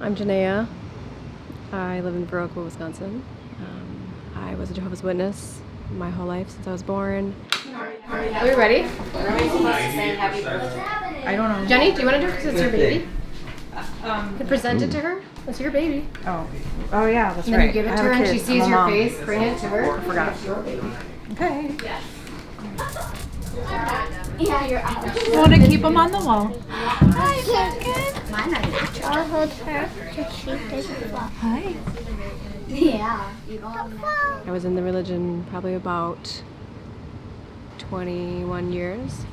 I'm Janaea. I live in Viroqua, Wisconsin. I was a Jehovah's Witness my whole life since I was born. Are we ready? When are we supposed to say happy birthday? I don't know. Jenny, do you want to do it because it's your baby? To present it to her? It's your baby. Oh yeah, that's And right. then you give it I to have her a and kid. she sees I'm a your mom. face. Bring it to her. I forgot. It's your baby. Okay. Yeah, you're out. I want to keep them on the wall. I'll hold her to keep it fluff. Hi. Yeah. I was in the religion probably about 21 years.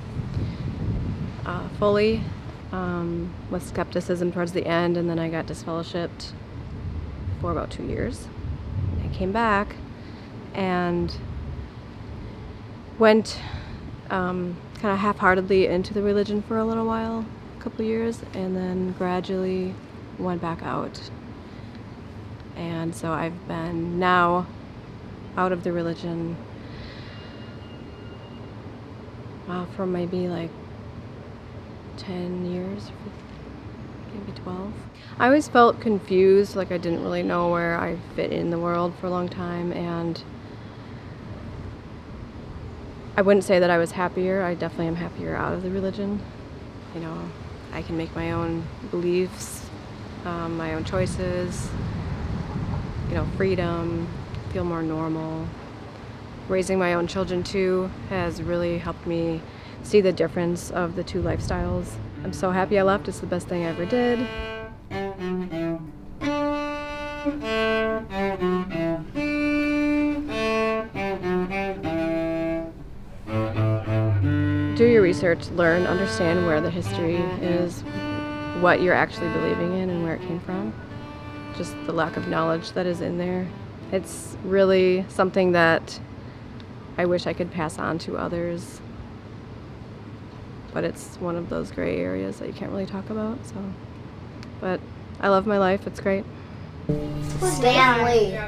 Fully, with skepticism towards the end, and then I got disfellowshipped for about 2 years. I came back and went kind of half-heartedly into the religion for a little while, a couple years, and then gradually went back out. And so I've been now out of the religion for maybe like 10 years, maybe 12. I always felt confused, like I didn't really know where I fit in the world for a long time, and I wouldn't say that I was happier. I definitely am happier out of the religion. You know, I can make my own beliefs, my own choices, you know, freedom, feel more normal. Raising my own children too has really helped me see the difference of the two lifestyles. I'm so happy I left. It's the best thing I ever did. Do your research, learn, understand where the history is, what you're actually believing in and where it came from. Just the lack of knowledge that is in there. It's really something that I wish I could pass on to others, but it's one of those gray areas that you can't really talk about. So, but I love my life. It's great. Stanley.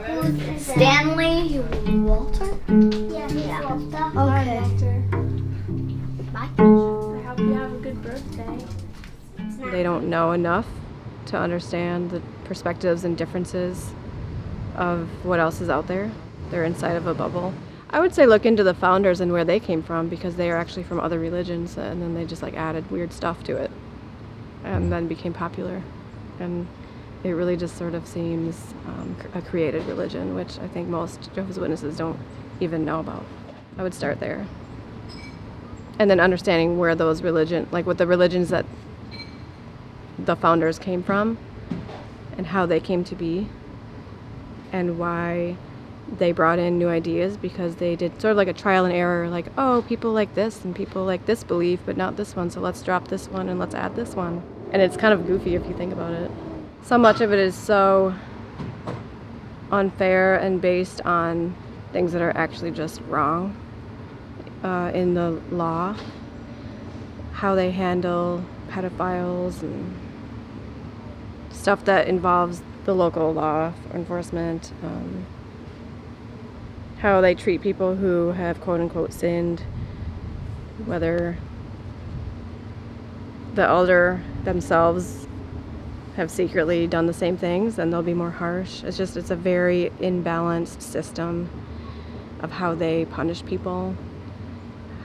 Stanley Walter? Yeah. Okay. I hope you have a good birthday. They don't know enough to understand the perspectives and differences of what else is out there. They're inside of a bubble. I would say look into the founders and where they came from, because they are actually from other religions, and then they just like added weird stuff to it and then became popular. And it really just sort of seems a created religion, which I think most Jehovah's Witnesses don't even know about. I would start there. And then understanding where those what the religions that the founders came from and how they came to be and why they brought in new ideas, because they did sort of like a trial and error, like, oh, people like this and people like this belief, but not this one, so let's drop this one and let's add this one. And it's kind of goofy if you think about it. So much of it is so unfair and based on things that are actually just wrong in the law. How they handle pedophiles and stuff that involves the local law enforcement. How they treat people who have quote-unquote sinned, whether the elder themselves have secretly done the same things, then they'll be more harsh. It's a very imbalanced system of how they punish people,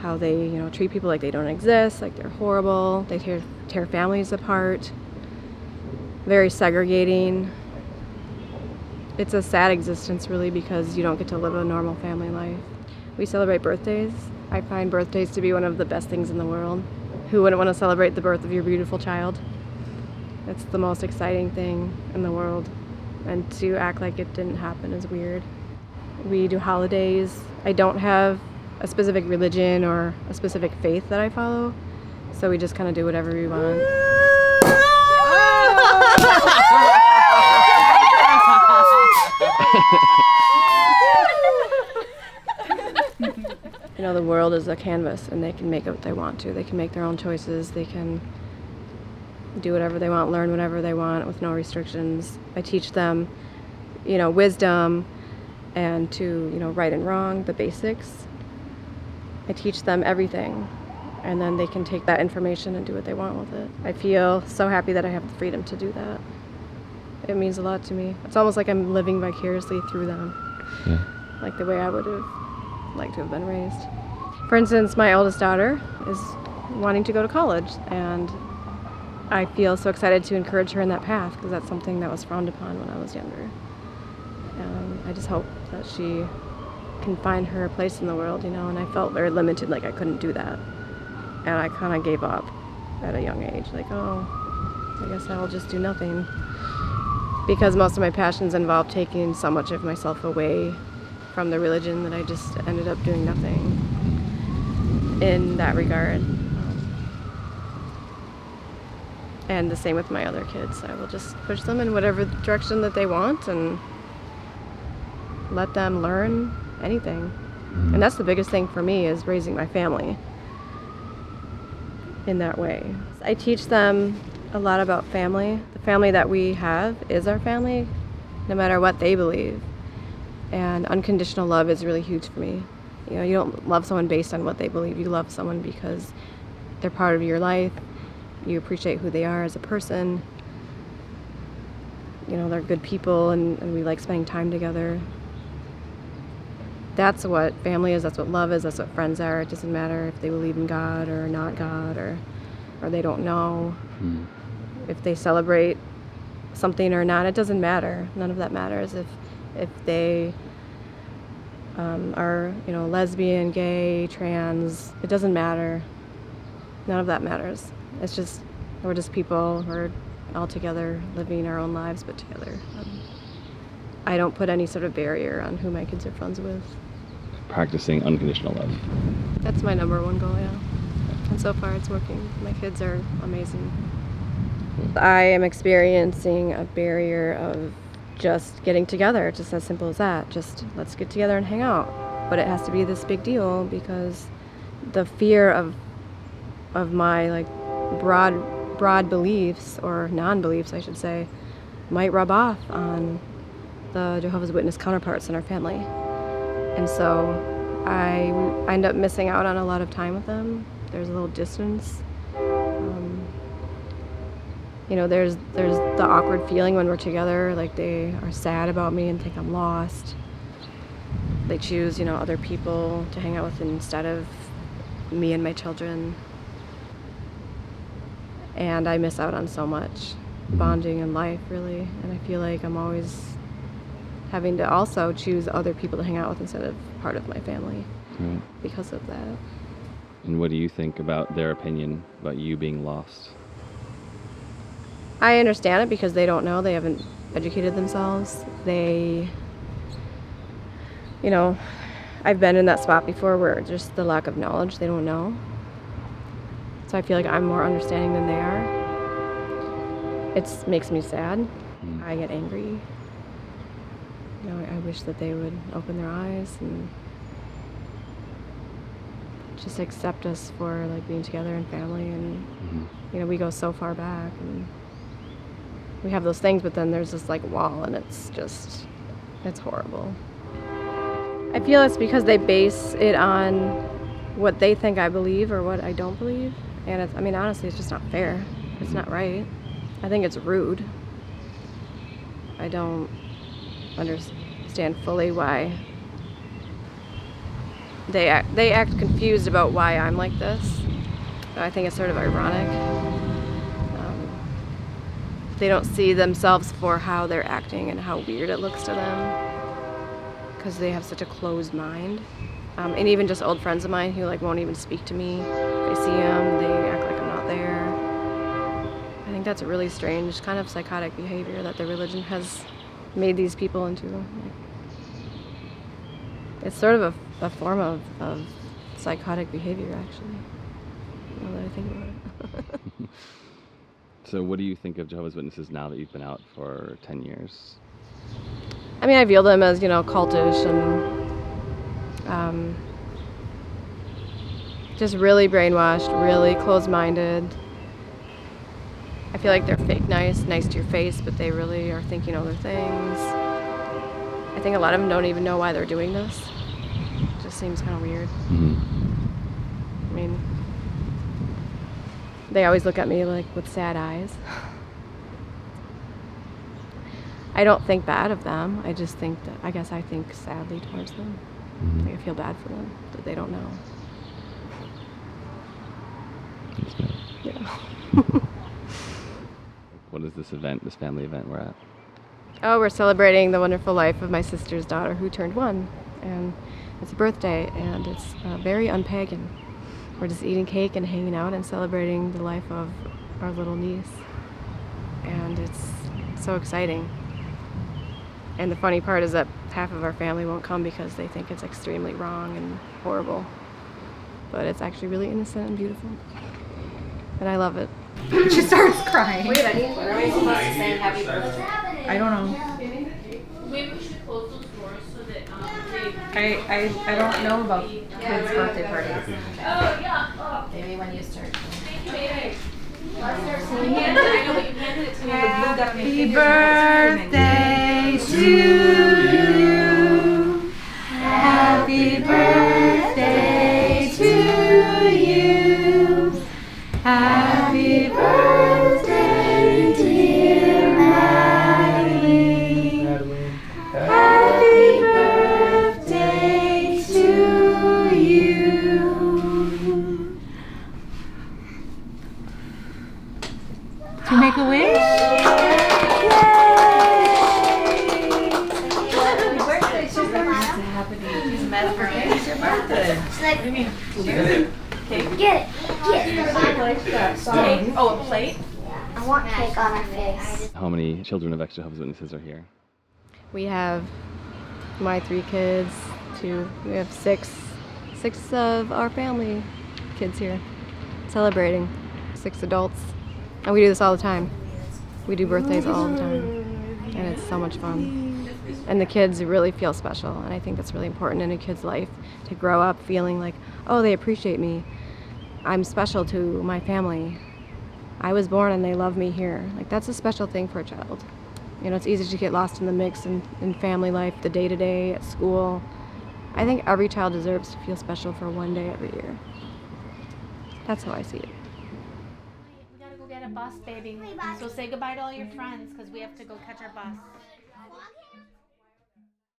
how they, you know, treat people like they don't exist, like they're horrible. They tear families apart. Very segregating. It's a sad existence, really, because you don't get to live a normal family life. We celebrate birthdays. I find birthdays to be one of the best things in the world. Who wouldn't want to celebrate the birth of your beautiful child? It's the most exciting thing in the world. And to act like it didn't happen is weird. We do holidays. I don't have a specific religion or a specific faith that I follow, so we just kind of do whatever we want. You know, the world is a canvas, and they can make it what they want to. They can make their own choices. They can do whatever they want, learn whatever they want with no restrictions. I teach them, you know, wisdom and to, you know, right and wrong, the basics. I teach them everything, and then they can take that information and do what they want with it. I feel so happy that I have the freedom to do that. It means a lot to me. It's almost like I'm living vicariously through them, Yeah. like the way I would have liked to have been raised. For instance, my eldest daughter is wanting to go to college, and I feel so excited to encourage her in that path because that's something that was frowned upon when I was younger. And I just hope that she can find her place in the world, you know, and I felt very limited, like I couldn't do that. And I kind of gave up at a young age, like, oh, I guess I'll just do nothing. Because most of my passions involved taking so much of myself away from the religion that I just ended up doing nothing in that regard. And the same with my other kids. I will just push them in whatever direction that they want and let them learn anything. And that's the biggest thing for me, is raising my family in that way. I teach them a lot about family. The family that we have is our family, no matter what they believe. And unconditional love is really huge for me. You know, you don't love someone based on what they believe. You love someone because they're part of your life. You appreciate who they are as a person. You know, they're good people, and we like spending time together. That's what family is, that's what love is, that's what friends are. It doesn't matter if they believe in God or not God, or they don't know. If they celebrate something or not, it doesn't matter. None of that matters. If they are, you know, lesbian, gay, trans, it doesn't matter. None of that matters. It's just, we're just people. We're all together, living our own lives, but together. I don't put any sort of barrier on who my kids are friends with. Practicing unconditional love. That's my number one goal, yeah. And so far it's working. My kids are amazing. I am experiencing a barrier of just getting together, just as simple as that. Just let's get together and hang out. But it has to be this big deal because the fear of my like broad beliefs, or non-beliefs I should say, might rub off on the Jehovah's Witness counterparts in our family. And so I end up missing out on a lot of time with them. There's a little distance. You know, there's the awkward feeling when we're together, like they are sad about me and think I'm lost. They choose, you know, other people to hang out with instead of me and my children. And I miss out on so much bonding in life, really. And I feel like I'm always having to also choose other people to hang out with instead of part of my family because of that. And what do you think about their opinion about you being lost? I understand it because they don't know. They haven't educated themselves. They, you know, I've been in that spot before where just the lack of knowledge, they don't know. So I feel like I'm more understanding than they are. It makes me sad. I get angry. You know, I wish that they would open their eyes and just accept us for like being together and family. And you know, we go so far back and we have those things, but then there's this like wall, and it's horrible. I feel it's because they base it on what they think I believe or what I don't believe. And it's, I mean, honestly, it's just not fair. It's not right. I think it's rude. I don't understand fully why they act confused about why I'm like this. So I think it's sort of ironic. They don't see themselves for how they're acting and how weird it looks to them because they have such a closed mind. And even just old friends of mine who like won't even speak to me. They see them, they act like I'm not there. I think that's a really strange kind of psychotic behavior that the religion has made these people into. It's sort of a form of psychotic behavior, actually, now that I think about it. So what do you think of Jehovah's Witnesses now that you've been out for 10 years? I mean, I view them as, you know, cultish and just really brainwashed, really closed-minded. I feel like they're fake nice to your face, but they really are thinking other things. I think a lot of them don't even know why they're doing this. It just seems kind of weird. I mean, they always look at me like with sad eyes. I don't think bad of them. I just think that, I guess I think sadly towards them. Like I feel bad for them that they don't know. That's good. Yeah. What is this event, this family event we're at? Oh, we're celebrating the wonderful life of my sister's daughter who turned 1. And it's a birthday, and it's very unpagan. We're just eating cake and hanging out and celebrating the life of our little niece. And it's so exciting. And the funny part is that half of our family won't come because they think it's extremely wrong and horrible. But it's actually really innocent and beautiful. And I love it. She starts crying. Wait, are we supposed to say happy birthday? I don't know. Maybe we should close those doors so that they. I don't know about kids' birthday parties. Oh yeah. Maybe when you start. Thank you, baby. I know, but you handed it to me. Happy birthday to you. Happy birthday to you. Happy birthday, dear Madeline. Happy birthday to you. To make a wish? Get it. Oh, a plate? I want cake on her face. How many children of ex-Jehovah's Witnesses are here? We have my 3 kids, we have 6 of our family kids here celebrating, 6 adults. And we do this all the time. We do birthdays all the time. And it's so much fun. And the kids really feel special. And I think that's really important in a kid's life, to grow up feeling like, oh, they appreciate me. I'm special to my family. I was born and they love me here. Like, that's a special thing for a child. You know, it's easy to get lost in the mix in family life, the day-to-day, at school. I think every child deserves to feel special for one day every year. That's how I see it. We gotta go get a bus, baby. So say goodbye to all your friends, because we have to go catch our bus.